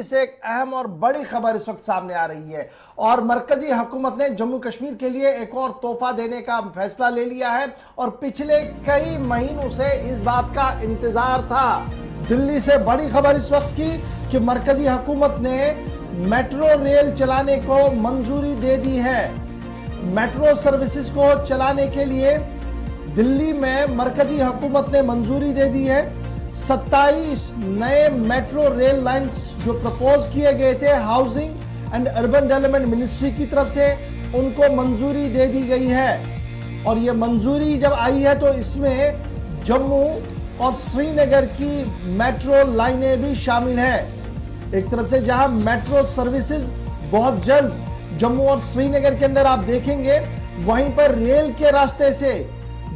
दिल्ली से एक अहम और बड़ी खबर इस वक्त सामने आ रही है और मरकजी हुकूमत ने जम्मू कश्मीर के लिए एक और तोहफा देने का फैसला ले लिया है और पिछले कई महीनों से इस बात का इंतजार था। दिल्ली से बड़ी खबर इस वक्त की कि मरकजी हुकूमत ने मेट्रो रेल चलाने को मंजूरी दे दी है। मेट्रो सर्विसेज को चलाने के लिए दिल्ली में मरकजी हुकूमत ने मंजूरी दे दी है। 27 नए मेट्रो रेल लाइंस जो प्रपोज किए गए थे housing and urban development ministry की तरफ से, उनको मंजूरी दे दी गई है। और ये मंजूरी जब आई है तो इसमें जम्मू और श्रीनगर की मेट्रो लाइनें भी शामिल हैं। एक तरफ से जहां मेट्रो सर्विसेज बहुत जल्द जम्मू और श्रीनगर के अंदर आप देखेंगे, वहीं पर रेल के रास्ते से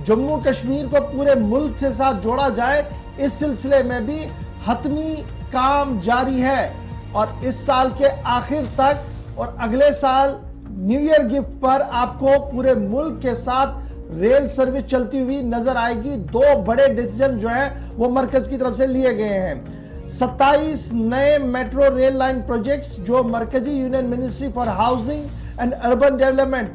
जम्मू कश्मीर को पूरे मुल्क से साथ जोड़ा जाए, इस सिलसिले में भी हतमी काम जारी है। और इस साल के आखिर तक और अगले साल न्यू ईयर गिफ्ट पर आपको पूरे मुल्क के साथ रेल सर्विस चलती हुई नजर आएगी। दो बड़े डिसीजन जो है वो मरकज की तरफ से लिए गए हैं। 27 नए मेट्रो रेल लाइन प्रोजेक्ट्स जो मरकजी union ministry for housing and urban development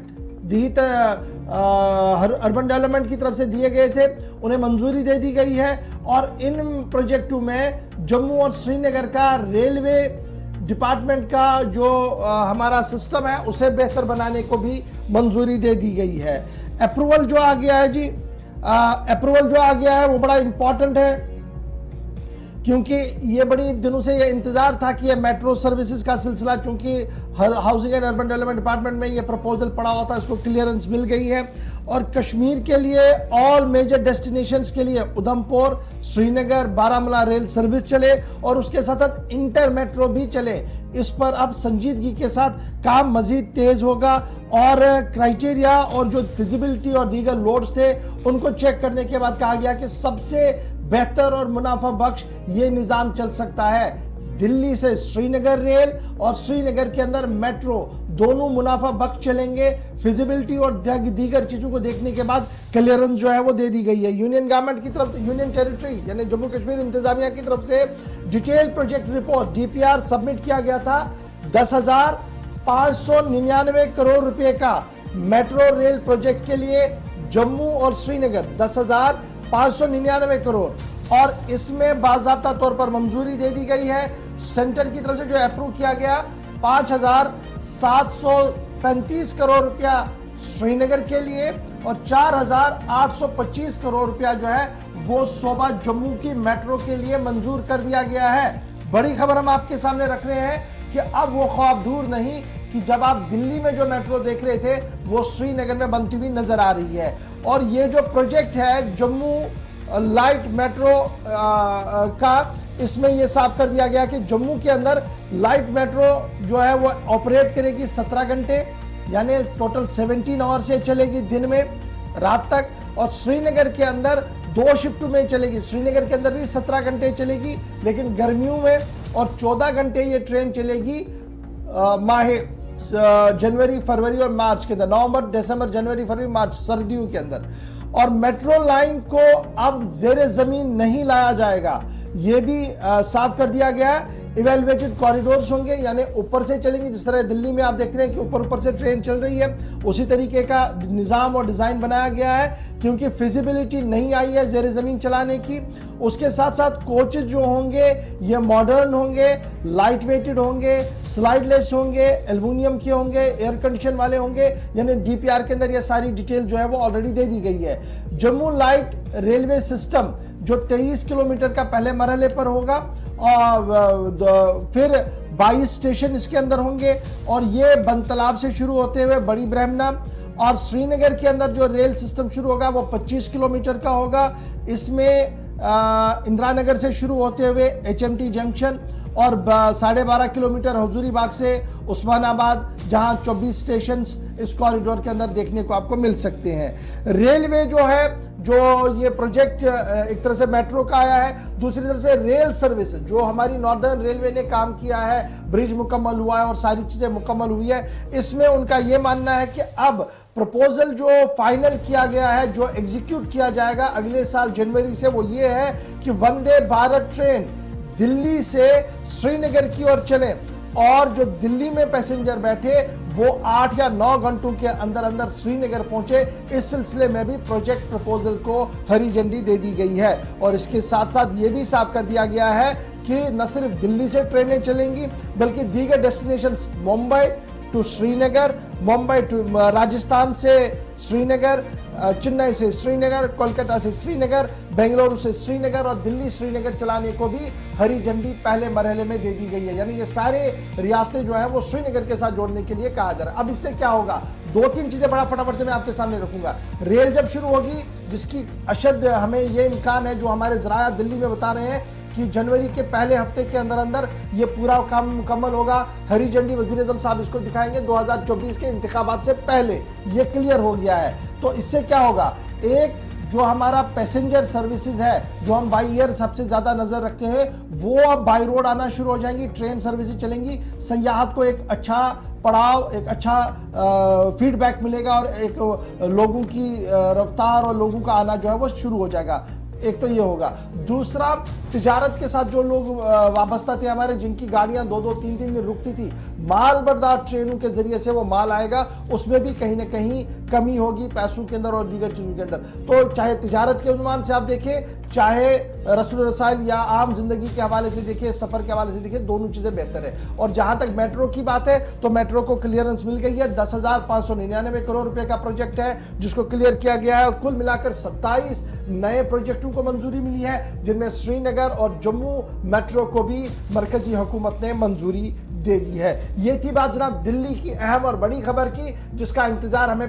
urban development की तरफ से दिए गए थे, उन्हें मंजूरी दे दी गई है। और इन प्रोजेक्टों में जम्मू और श्रीनगर का रेलवे डिपार्टमेंट का जो हमारा सिस्टम है उसे बेहतर बनाने को भी मंजूरी दे दी गई है। अप्रूवल जो आ गया है जी, अप्रूवल जो आ गया है वो बड़ा इंपॉर्टेंट है, क्योंकि ये बड़ी दिनों से ये इंतजार था कि ये मेट्रो सर्विसेज का सिलसिला, चूंकि housing and urban development department में ये प्रपोजल पड़ा हुआ था, इसको क्लियरेंस मिल गई है। और कश्मीर के लिए ऑल मेजर डेस्टिनेशंस के लिए उधमपुर, श्रीनगर, बारामूला रेल सर्विस चले और उसके साथ इंटर मेट्रो भी चले। इस पर अब संजीदगी के साथ काम मजीद तेज होगा और क्राइटेरिया और जो फिजिबिलिटी और दीगर लोड्स थे उनको चेक करने के बाद कहा गया कि सबसे बेहतर और मुनाफा बख्श ये निजाम चल सकता है। दिल्ली से श्रीनगर रेल और श्रीनगर के अंदर मेट्रो दोनों मुनाफा बख्श चलेंगे। फिजिबिलिटी और दीगर चीजों को देखने के बाद क्लियरेंस जो है वो दे दी गई है। यूनियन गवर्नमेंट की तरफ से, यूनियन टेरिटरी यानी जम्मू कश्मीर इंतजामिया की तरफ से detail project report DPR submit किया गया था। 10,599 करोड़ रुपए का मेट्रो रेल प्रोजेक्ट के लिए जम्मू और श्रीनगर 10,599 करोड़, और इसमें बाज़ाब्ता तौर पर मंजूरी दे दी गई है। सेंटर की तरफ से जो अप्रूव किया गया 5,735 करोड़ रुपया श्रीनगर के लिए और 4,825 करोड़ रुपया जो है वो सोबा जम्मू की मेट्रो के लिए मंजूर कर दिया गया है। बड़ी खबर हम आपके सामने रख रहे हैं कि अब वो ख्वाब दूर नहीं कि जब आप दिल्ली में जो मेट्रो देख रहे थे वो श्रीनगर में बनती हुई नजर आ रही है। और ये जो प्रोजेक्ट है जम्मू लाइट मेट्रो का, इसमें यह साफ कर दिया गया कि जम्मू के अंदर लाइट मेट्रो जो है वो ऑपरेट करेगी 17 घंटे, यानी टोटल 17 आवर से चलेगी दिन में रात तक। और श्रीनगर के अंदर 2 शिफ्ट में चलेगी। श्रीनगर के अंदर भी 17 घंटे चलेगी, लेकिन गर्मियों में, और 14 घंटे ये ट्रेन चलेगी माह जनवरी, फरवरी और मार्च के अंदर, नवंबर, दिसंबर, जनवरी, फरवरी, मार्च, सर्दियों के अंदर। और मेट्रो लाइन को अब जेरे जमीन नहीं लाया जाएगा, यह भी साफ कर दिया गया है। इवेलुएटेड कॉरिडोर्स होंगे, यानी ऊपर से चलेंगे। जिस तरह दिल्ली में आप देख रहे हैं कि ऊपर से ट्रेन चल रही है, उसी तरीके का निज़ाम और डिज़ाइन बनाया गया है, क्योंकि फिजिबिलिटी नहीं आई है जेरे ज़मीन चलाने की। उसके साथ साथ कोचेज जो होंगे ये मॉडर्न होंगे, लाइट वेटेड होंगे, स्लाइडलेस होंगे, एल्युमिनियम के होंगे, एयर कंडीशन वाले होंगे। यानी डीपीआर के अंदर ये सारी डिटेल जो है वो ऑलरेडी दे दी गई है। जम्मू लाइट रेलवे सिस्टम जो 23 किलोमीटर का पहले मरहले पर होगा और फिर 22 स्टेशन इसके अंदर होंगे, और ये बनतलाब से शुरू होते हुए बड़ी ब्रह्मना और श्रीनगर के अंदर जो रेल सिस्टम शुरू होगा वो 25 किलोमीटर का होगा। इसमें इंदिरा नगर से शुरू होते हुए HMT जंक्शन और 12.5 किलोमीटर हजूरी बाग से उस्मानाबाद, जहां 24 स्टेशन इस कॉरिडोर के अंदर देखने को आपको मिल सकते हैं। रेलवे जो है, जो ये प्रोजेक्ट एक तरफ से मेट्रो का आया है, दूसरी तरफ से रेल सर्विस जो हमारी नॉर्दर्न रेलवे ने काम किया है, ब्रिज मुकम्मल हुआ है और सारी चीजें मुकम्मल हुई है। इसमें उनका ये मानना है कि अब प्रपोजल जो फाइनल किया गया है, जो एग्जीक्यूट किया जाएगा अगले साल जनवरी से, वो ये है कि वंदे भारत ट्रेन दिल्ली से श्रीनगर की ओर चले और जो दिल्ली में पैसेंजर बैठे वो 8 या 9 घंटों के अंदर अंदर श्रीनगर पहुंचे। इस सिलसिले में भी प्रोजेक्ट प्रपोजल को हरी झंडी दे दी गई है और इसके साथ साथ ये भी साफ कर दिया गया है कि न सिर्फ दिल्ली से ट्रेनें चलेंगी बल्कि दीगर destinations Mumbai to Srinagar, Mumbai to Rajasthan से श्रीनगर, चेन्नई से श्रीनगर, कोलकाता से श्रीनगर, बेंगलुरु से श्रीनगर और दिल्ली श्रीनगर चलाने को भी हरी झंडी पहले मरहले में दे दी गई है। यानी ये सारे रियासतें जो है वो श्रीनगर के साथ जोड़ने के लिए कहा जा रहा है। अब इससे क्या होगा, 2-3 चीजें बड़ा फटाफट से मैं आपके सामने रखूंगा। रेल जब शुरू होगी, जिसकी अशद हमें ये इम्कान है, जो हमारे जराया दिल्ली में बता रहे हैं कि जनवरी के पहले हफ्ते के अंदर अंदर ये पूरा काम मुकम्मल होगा। हरी झंडी वजीर-ए-आज़म साहब इसको दिखाएंगे 2024 के इंतखाबात से पहले, ये क्लियर हो गया है। तो इससे क्या होगा, एक जो हमारा पैसेंजर सर्विसेज है, जो हम बाई एयर सबसे ज्यादा नजर रखते हैं, वो अब बाई रोड आना शुरू हो जाएंगी, ट्रेन सर्विसेज चलेंगी। सयाहत को एक अच्छा पड़ाव, एक अच्छा फीडबैक मिलेगा और एक लोगों की रफ्तार और लोगों का आना जो है वो शुरू हो जाएगा। एक तो ये होगा। दूसरा, तिजारत के साथ जो लोग वाबस्ता थे हमारे, जिनकी गाड़ियां 2-2, 3-3 दिन रुकती थी, माल बरदार ट्रेनों के जरिए से वो माल आएगा, उसमें भी कहीं ना कहीं कमी होगी पैसों के अंदर और दीगर चीजों के अंदर। तो चाहे तिजारत के अनुमान से आप देखें, चाहे रसूल रसाइल या आम जिंदगी के हवाले से देखिए, सफर के हवाले से देखिए, दोनों चीजें बेहतर है। और जहां तक मेट्रो की बात है तो मेट्रो को क्लियरेंस मिल गई है। 10,599 करोड़ रुपए का प्रोजेक्ट है जिसको क्लियर किया गया है। कुल मिलाकर 27 नए प्रोजेक्टों को मंजूरी मिली है, जिनमें श्रीनगर और जम्मू मेट्रो को भी मरकजी हुकूमत ने मंजूरी दे दी है। ये थी बात जनाब दिल्ली की अहम और बड़ी खबर की, जिसका इंतजार हमें